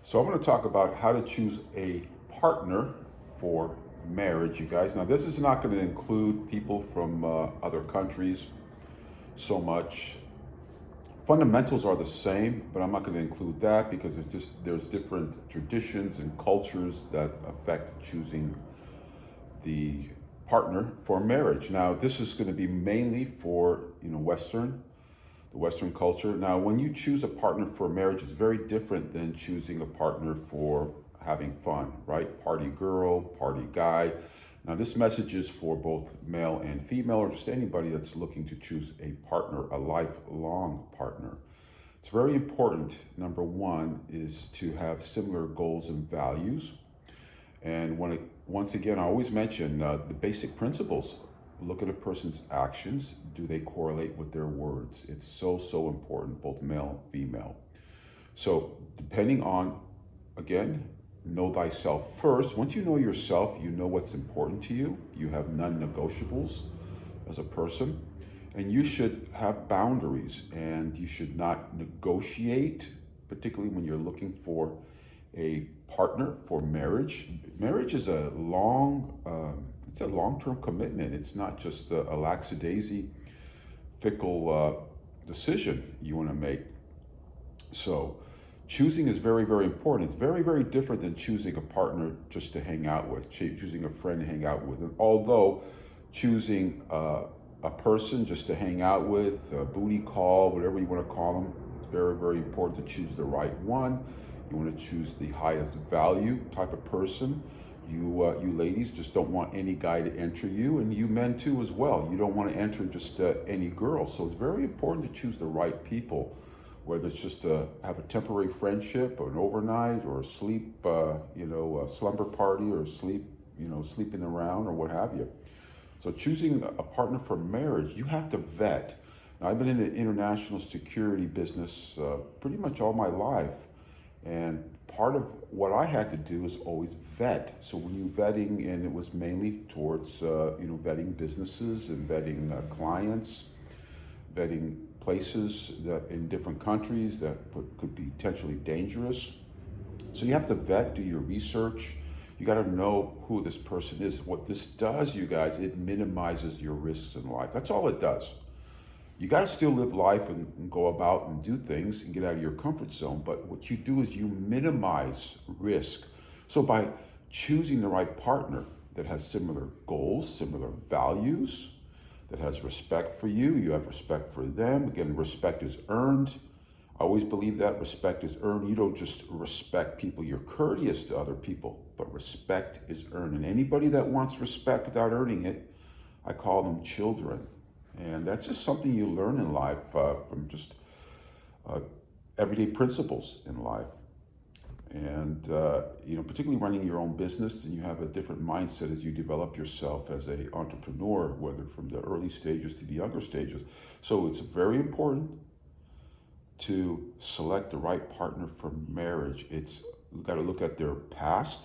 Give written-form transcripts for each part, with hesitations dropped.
So I'm going to talk about how to choose a partner for marriage, you guys. Now, this is not going to include people from other countries so much. Fundamentals are the same, but I'm not going to include that because there's different traditions and cultures that affect choosing the partner for marriage. Now, this is going to be mainly for the Western culture. Now, when you choose a partner for marriage, it's very different than choosing a partner for having fun, right? Party girl, party guy. Now, this message is for both male and female, or just anybody that's looking to choose a partner, a lifelong partner. It's very important, number one, is to have similar goals and values. And once again, I always mention the basic principles. Look at a person's actions. Do they correlate with their words? It's so important, both male, female. So depending on, again, know thyself first. Once you know yourself, you know what's important to you. You have non-negotiables as a person. And you should have boundaries, and you should not negotiate, particularly when you're looking for a partner for marriage. Marriage is it's a long-term commitment. It's not just a lackadaisy, fickle decision you want to make. So choosing is very important. It's very different than choosing a partner just to hang out with, choosing a friend to hang out with. And although choosing a person just to hang out with, a booty call, whatever you want to call them, it's very important to choose the right one. You want to choose the highest value type of person. You ladies just don't want any guy to enter you, and you men too as well. You don't want to enter just any girl. So it's very important to choose the right people, whether it's just to have a temporary friendship or an overnight or a sleep, a slumber party or sleeping around or what have you. So choosing a partner for marriage, you have to vet. Now, I've been in the international security business pretty much all my life. And part of what I had to do is always vet. So when you're vetting, and it was mainly towards, vetting businesses and vetting clients, vetting places that in different countries that could be potentially dangerous. So you have to vet, do your research. You got to know who this person is. What this does, you guys, it minimizes your risks in life. That's all it does. You got to still live life and go about and do things and get out of your comfort zone. But what you do is you minimize risk. So by choosing the right partner that has similar goals, similar values, that has respect for you, you have respect for them. Again, respect is earned. I always believe that respect is earned. You don't just respect people, you're courteous to other people, but respect is earned. And anybody that wants respect without earning it, I call them children. And that's just something you learn in life from just everyday principles in life. And, particularly running your own business, and you have a different mindset as you develop yourself as an entrepreneur, whether from the early stages to the younger stages. So it's very important to select the right partner for marriage. You've got to look at their past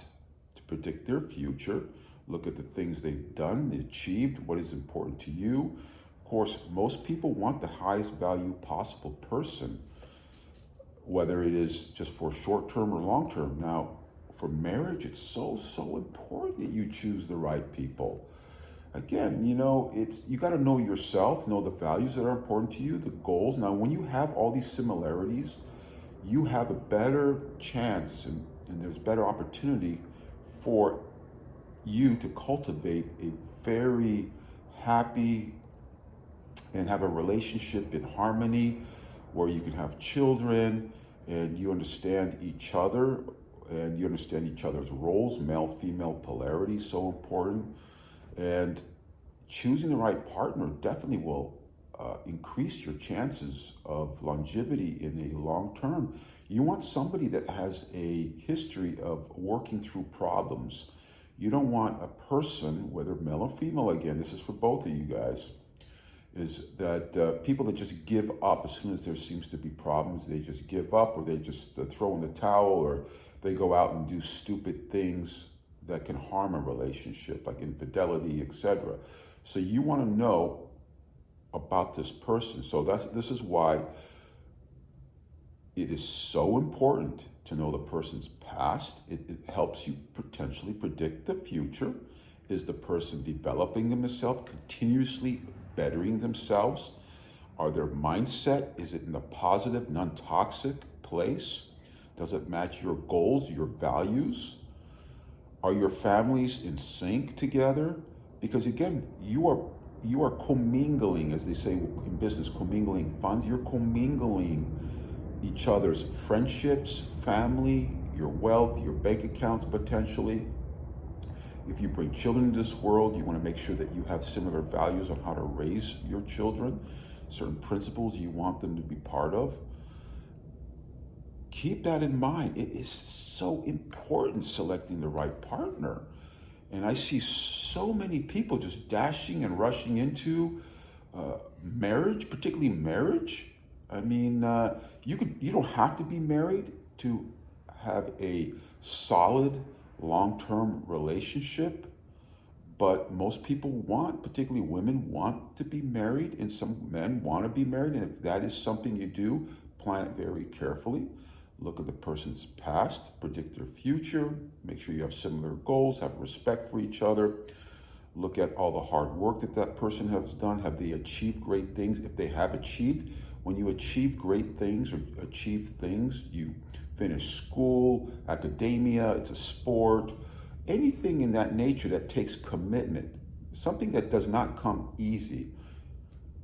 to predict their future. Look at the things they've done, achieved, what is important to you. Of course, most people want the highest value possible person, whether it is just for short term or long term. Now, for marriage, it's so important that you choose the right people. Again, you got to know yourself, know the values that are important to you, the goals. Now, when you have all these similarities, you have a better chance and there's better opportunity for you to cultivate a very happy and have a relationship in harmony where you can have children and you understand each other and you understand each other's roles, male, female polarity, so important. And choosing the right partner definitely will increase your chances of longevity in a long term. You want somebody that has a history of working through problems. You don't want a person, whether male or female, again, this is for both of you guys, is that people that just give up as soon as there seems to be problems, they just give up, or they just throw in the towel, or they go out and do stupid things that can harm a relationship, like infidelity, etc. So you want to know about this person. So this is why It is so important to know the person's past. It helps you potentially predict the future. Is the person developing themselves, continuously bettering themselves? Are their mindset, is it in a positive, non-toxic place? Does it match your goals, your values? Are your families in sync together? Because again, you are commingling, as they say in business, commingling funds. You're commingling each other's friendships, family, your wealth, your bank accounts potentially. If you bring children into this world, you want to make sure that you have similar values on how to raise your children, certain principles you want them to be part of. Keep that in mind. It is so important selecting the right partner. And I see so many people just dashing and rushing into marriage, particularly marriage. I mean, you don't have to be married to have a solid long-term relationship, but most people want, particularly women, want to be married, and some men want to be married. And if that is something you do, plan it very carefully. Look at the person's past, predict their future, make sure you have similar goals, have respect for each other. Look at all the hard work that that person has done. Have they achieved great things? If they have achieved, when you achieve great things or achieve things, you finish school, academia, it's a sport, anything in that nature that takes commitment, something that does not come easy.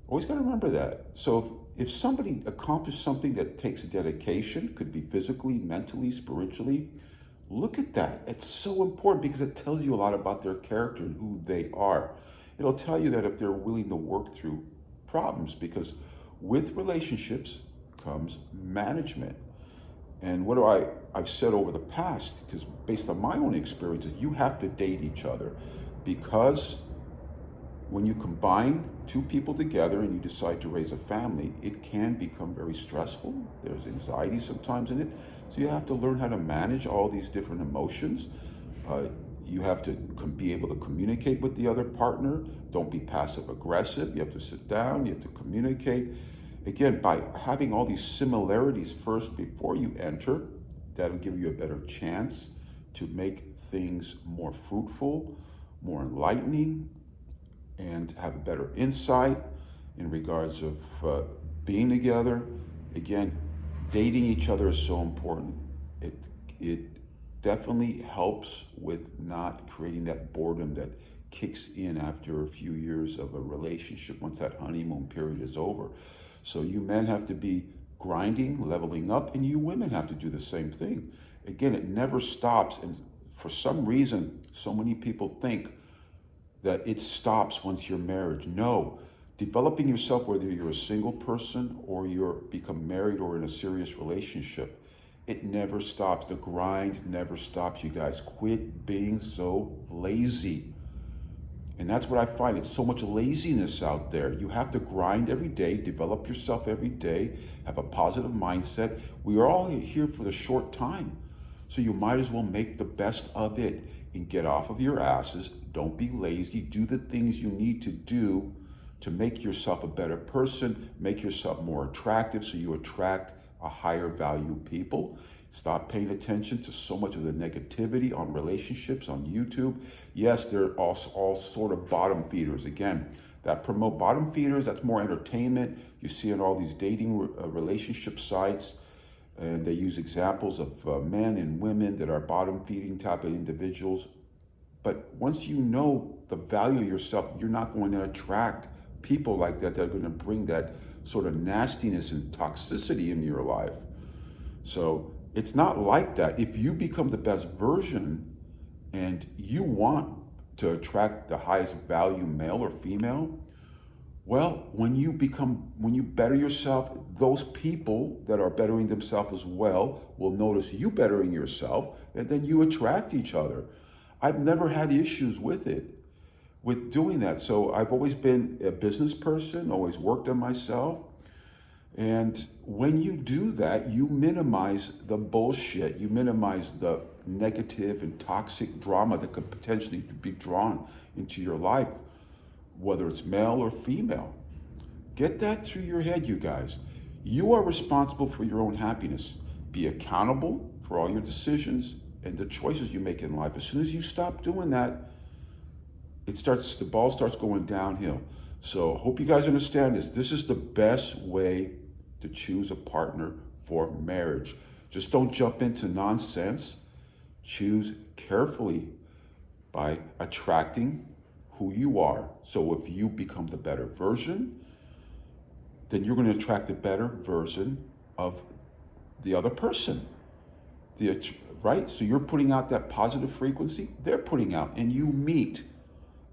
Always got to remember that. So if somebody accomplished something that takes dedication, could be physically, mentally, spiritually, look at that. It's so important because it tells you a lot about their character and who they are. It'll tell you that if they're willing to work through problems, because with relationships comes management. And I've said over the past, because based on my own experiences, you have to date each other, because when you combine two people together and you decide to raise a family, it can become very stressful. There's anxiety sometimes in it. So you have to learn how to manage all these different emotions. You have to be able to communicate with the other partner. Don't be passive aggressive. You have to sit down, you have to communicate. Again, by having all these similarities first before you enter, that'll give you a better chance to make things more fruitful, more enlightening, and have a better insight in regards of being together. Again, dating each other is so important. It definitely helps with not creating that boredom that kicks in after a few years of a relationship once that honeymoon period is over. So you men have to be grinding, leveling up, and you women have to do the same thing. Again, it never stops, and for some reason, so many people think that it stops once you're married. No, developing yourself, whether you're a single person or you're become married or in a serious relationship, it never stops. The grind never stops, you guys. Quit being so lazy. And that's what I find. It's so much laziness out there. You have to grind every day, develop yourself every day, have a positive mindset. We are all here for the short time. So you might as well make the best of it and get off of your asses. Don't be lazy. Do the things you need to do to make yourself a better person, make yourself more attractive so you attract a higher value people. Stop paying attention to so much of the negativity on relationships on YouTube. Yes, they're all sort of bottom feeders. Again, that promote bottom feeders, that's more entertainment. You see on all these dating relationship sites, and they use examples of men and women that are bottom feeding type of individuals. But once you know the value of yourself, you're not going to attract people like that that are going to bring that sort of nastiness and toxicity in your life. So it's not like that. If you become the best version and you want to attract the highest value male or female, well, when you better yourself, those people that are bettering themselves as well will notice you bettering yourself, and then you attract each other. I've never had issues with doing that. So I've always been a business person, always worked on myself. And when you do that, you minimize the bullshit, you minimize the negative and toxic drama that could potentially be drawn into your life, whether it's male or female. Get that through your head, you guys. You are responsible for your own happiness. Be accountable for all your decisions and the choices you make in life. As soon as you stop doing that, the ball starts going downhill. So hope you guys understand this. This is the best way to choose a partner for marriage. Just don't jump into nonsense. Choose carefully by attracting who you are. So if you become the better version, then you're going to attract the better version of the other person. Right? So you're putting out that positive frequency, they're putting out, and you meet.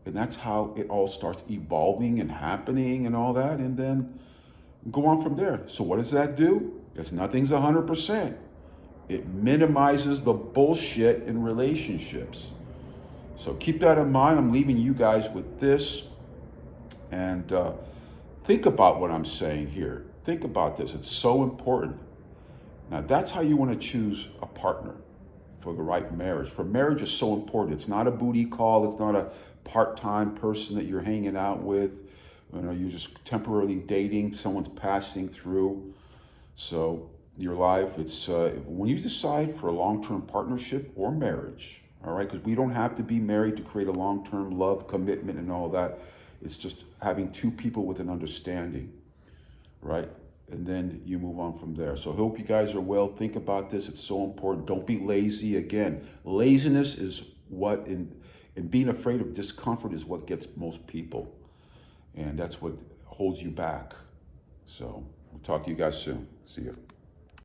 And that's how it all starts evolving and happening and all that, and then go on from there. So what does that do? Because nothing's 100%. It minimizes the bullshit in relationships. So keep that in mind. I'm leaving you guys with this. And think about what I'm saying here. Think about this. It's so important. Now, that's how you want to choose a partner for the right marriage. For marriage is so important. It's not a booty call. It's not a part-time person that you're hanging out with. You're just temporarily dating. Someone's passing through. So your life, it's when you decide for a long-term partnership or marriage, all right, because we don't have to be married to create a long-term love, commitment, and all that. It's just having two people with an understanding, right? And then you move on from there. So I hope you guys are well. Think about this. It's so important. Don't be lazy. Again, laziness is what, and being afraid of discomfort is what gets most people. And that's what holds you back. So we'll talk to you guys soon. See you.